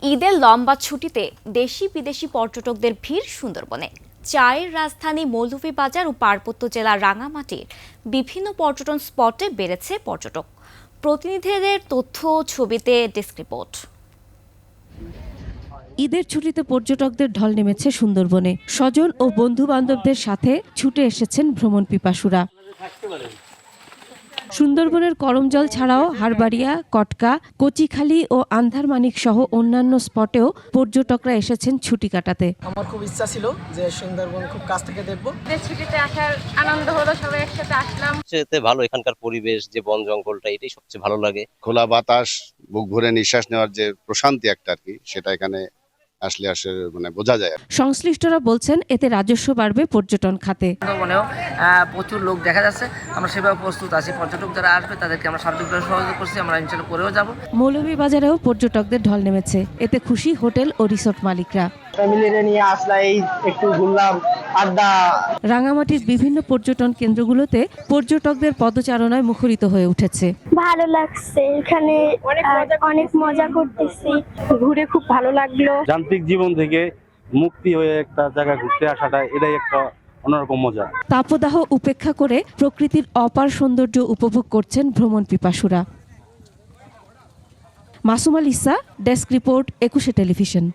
ঈদের লম্বা ছুটিতে দেশি বিদেশি পর্যটকদের ভিড় সুন্দরবনে। চায়ের রাজধানী মৌলভীবাজার ও পার্বত্য জেলার রাঙামাটির বিভিন্ন পর্যটন স্পটে বেড়েছে পর্যটক। প্রতিনিধিদের তথ্য ছবিতে ডেস্ক রিপোর্ট। ঈদের ছুটিতে পর্যটকদের ঢল নেমেছে সুন্দরবনে। স্বজন ও বন্ধু বান্ধবদের সাথে ছুটে এসেছেন ভ্রমণ পিপাসুরা। সুন্দরবনের করমজল ছাড়াও হারবাড়িয়া, কটকা, কচিখালী ও আন্ধারমানিক সহ অন্যান্য স্পটেও পর্যটকরা এসেছেন ছুটি কাটাতে। আমার খুব ইচ্ছা ছিল যে সুন্দরবন খুব কাছ থেকে দেখব। ছুটিতে আসার আনন্দ হলো, সবাই একসাথে আসলাম। সবচেয়ে ভালো এখানকার পরিবেশ, যে বন জঙ্গলটা, এটাই সবচেয়ে ভালো লাগে। খোলা বাতাস, বুক ভরে নিঃশ্বাস নেওয়ার যে প্রশান্তি একটা আর কি, সেটা এখানে আসলে বোঝা যায়। সংশ্লিষ্টরা বলছেন এতে রাজস্ব বাড়বে পর্যটন খাতে। সুন্দরবনেও প্রচুর লোক দেখা যাচ্ছে, আমরা সেভাবে প্রস্তুত আছি। পর্যটক যারা আসবে তাদেরকে আমরা সার্বিকভাবে সহযোগিতা করছি, আমরা ইনশাআল্লাহ করেও যাব। মৌলভীবাজারেও পর্যটকদের ঢল নেমেছে, এতে খুশি হোটেল ও রিসোর্ট মালিকরা। ফ্যামিলিরে নিয়ে আসলাম, এই একটু ঘুরলাম, আড্ডা। রাঙামাটির বিভিন্ন পর্যটন কেন্দ্রগুলোতে পর্যটকদের পদচারণায় মুখরিত হয়ে উঠেছে। ভালো লাগছে, এখানে অনেক মজা করতেছি, ঘুরে খুব ভালো লাগলো। যান্ত্রিক জীবন থেকে মুক্তি হয়ে একটা জায়গা ঘুরতে আসাটা, এটাই একটা অন্যরকম মজা। তাপদাহ উপেক্ষা করে প্রকৃতির অপার সৌন্দর্য উপভোগ করছেন ভ্রমণ পিপাসুরা। মাসুম আল ইসা, ডেস্ক রিপোর্ট, 21 টেলিভিশন।